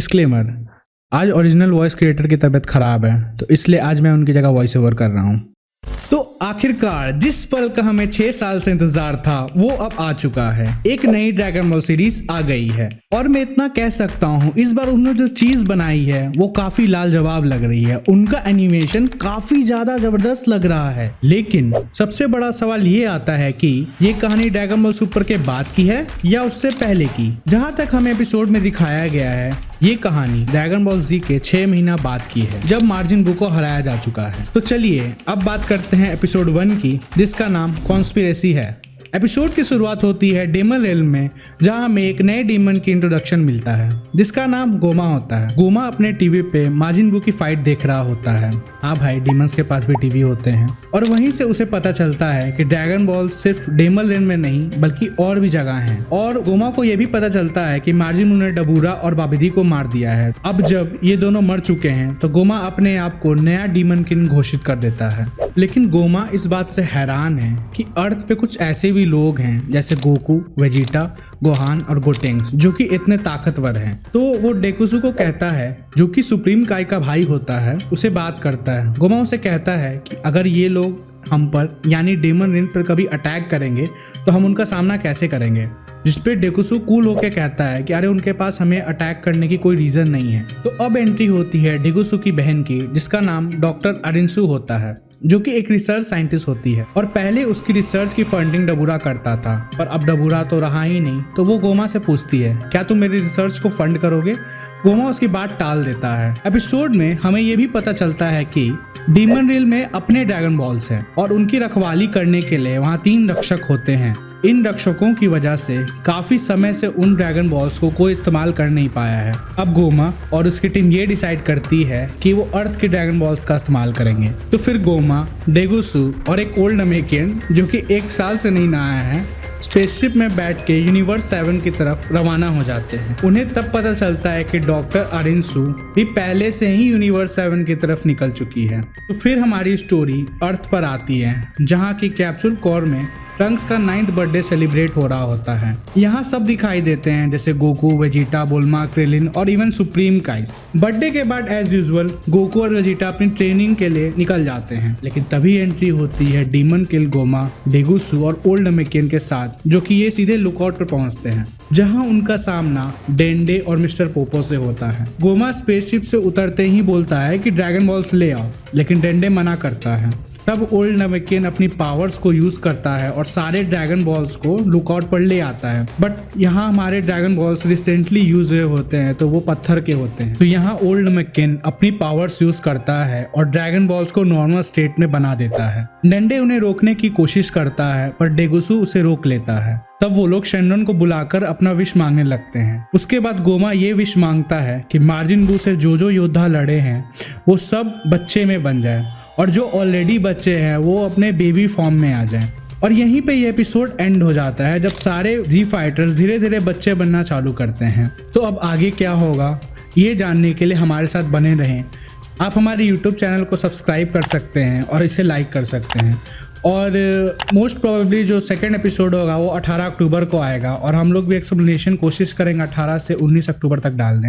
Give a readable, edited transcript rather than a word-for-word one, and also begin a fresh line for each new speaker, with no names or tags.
Disclaimer, आज original voice creator की तबीयत खराब है तो इसलिए आज मैं उनकी जगह वॉइस ओवर कर रहा हूँ। तो आखिरकार जिस पल का हमें 6 साल से इंतजार था वो अब आ चुका है। एक नई ड्रैगन बॉल सीरीज आ गई है और मैं इतना कह सकता हूँ इस बार उन्होंने जो चीज बनाई है वो काफी लाजवाब लग रही है। उनका एनिमेशन काफी ज्यादा जबरदस्त लग रहा है। लेकिन सबसे बड़ा सवाल ये आता है कि ये कहानी ड्रैगन बॉल सुपर के बाद की है या उससे पहले की। जहाँ तक हमें एपिसोड में दिखाया गया है ये कहानी ड्रैगन बॉल जी के 6 महीना बाद की है जब मार्जिन बू को हराया जा चुका है। तो चलिए अब बात करते हैं एपिसोड 1 की, जिसका नाम कॉन्स्पिरेसी है। एपिसोड की शुरुआत होती है डेमन रेल्म में, जहां हमें एक नए डीमन की इंट्रोडक्शन मिलता है जिसका नाम गोमा होता है। गोमा अपने टीवी पे मार्जिन बू की फाइट देख रहा होता है। हाँ भाई, डीमंस के पास भी टीवी होते हैं। और वहीं से उसे पता चलता है कि ड्रैगन बॉल सिर्फ डेमन रेल्म में नहीं बल्कि और भी जगह हैं। और गोमा को यह भी पता चलता है कि मार्जिन ने डबूरा और बाबिदी को मार दिया है। अब जब ये दोनों मर चुके हैं तो गोमा अपने आप को नया डीमन किंग घोषित कर देता है। लेकिन गोमा इस बात से हैरान है कि अर्थ पे कुछ ऐसे भी लोग हैं जैसे गोकू, वेजिटा, गोहान और गोटेंग्स जो कि इतने ताकतवर हैं। तो वो डेकुसु को कहता है, जो कि सुप्रीम काई का भाई होता है, उसे बात करता है। गोमा उसे कहता है कि अगर ये लोग हम पर यानी डेमन रेन पर कभी अटैक करेंगे तो हम उनका सामना कैसे करेंगे। जिसपे डेकुसु कूल होके कहता है कि अरे उनके पास हमें अटैक करने की कोई रीजन नहीं है। तो अब एंट्री होती है डेकुसु की बहन की, जिसका नाम डॉक्टर अरिंसु होता है, जो कि एक रिसर्च साइंटिस्ट होती है। और पहले उसकी रिसर्च की फंडिंग डबूरा करता था, पर अब डबूरा तो रहा ही नहीं। तो वो गोमा से पूछती है, क्या तुम मेरी रिसर्च को फंड करोगे। गोमा उसकी बात टाल देता है। एपिसोड में हमें ये भी पता चलता है कि डीमन रेल में अपने ड्रैगन बॉल्स हैं और उनकी रखवाली करने के लिए वहाँ 3 रक्षक होते हैं। इन रक्षकों की वजह से काफी समय से उन ड्रैगन बॉल्स को कोई इस्तेमाल कर नहीं पाया है। अब गोमा और उसकी टीम ये डिसाइड करती है कि वो अर्थ के ड्रैगन बॉल्स का इस्तेमाल करेंगे। तो फिर गोमा, डेगुसु और एक ओल्ड अमेरिकन जो कि 1 साल से नहीं नहाया है, स्पेसशिप में बैठ के यूनिवर्स 7 की तरफ रवाना हो जाते हैं। उन्हें तब पता चलता है कि डॉक्टर अरिंसु भी पहले से ही यूनिवर्स 7 की तरफ निकल चुकी है। तो फिर हमारी स्टोरी अर्थ पर आती है, जहाँ की कैप्सूल कोर में ट्रंक्स का 9th बर्थडे सेलिब्रेट हो रहा होता है। यहाँ सब दिखाई देते हैं जैसे गोकू, वेजिटा, बुल्मा, क्रेलिन और इवन सुप्रीम काइस। बर्थडे के बाद एज यूजुअल गोकू और वेजिटा अपनी ट्रेनिंग के लिए निकल जाते हैं। लेकिन तभी एंट्री होती है डीमन किल गोमा, डेगुसु और ओल्ड अमेरिकन के साथ, जो कि ये सीधे लुकआउट पर पहुंचते हैं, जहां उनका सामना डेंडे और मिस्टर पोपो से होता है। गोमा स्पेसशिप से उतरते ही बोलता है कि ड्रैगन बॉल्स ले आओ, लेकिन डेंडे मना करता है। तब ओल्ड अमेरिकन अपनी पावर्स को यूज करता है और सारे ड्रैगन बॉल्स को लुकआउट पर ले आता है। बट यहाँ हमारे ड्रैगन बॉल्स रिसेंटली यूज हुए होते हैं तो वो पत्थर के होते हैं। तो यहाँ ओल्ड अमेरिकन अपनी पावर्स यूज करता है और ड्रैगन बॉल्स को नॉर्मल स्टेट में बना देता है। डेंडे उन्हें रोकने की कोशिश करता है पर डेगुसु उसे रोक लेता है। तब वो लोग शेंडन को बुलाकर अपना विश मांगने लगते हैं। उसके बाद गोमा ये विश मांगता है कि मार्जिन बू से जो योद्धा लड़े हैं वो सब बच्चे में बन जाए और जो ऑलरेडी बच्चे हैं वो अपने बेबी फॉर्म में आ जाएं। और यहीं पे ये एपिसोड एंड हो जाता है जब सारे जी फाइटर्स धीरे धीरे बच्चे बनना चालू करते हैं। तो अब आगे क्या होगा ये जानने के लिए हमारे साथ बने रहें। आप हमारे यूट्यूब चैनल को सब्सक्राइब कर सकते हैं और इसे लाइक कर सकते हैं। और मोस्ट प्रोबेबली जो 2nd एपिसोड होगा वो 18 अक्टूबर को आएगा और हम लोग भी एक्सप्लेनेशन कोशिश करेंगे 18 से 19 अक्टूबर तक डाल दें।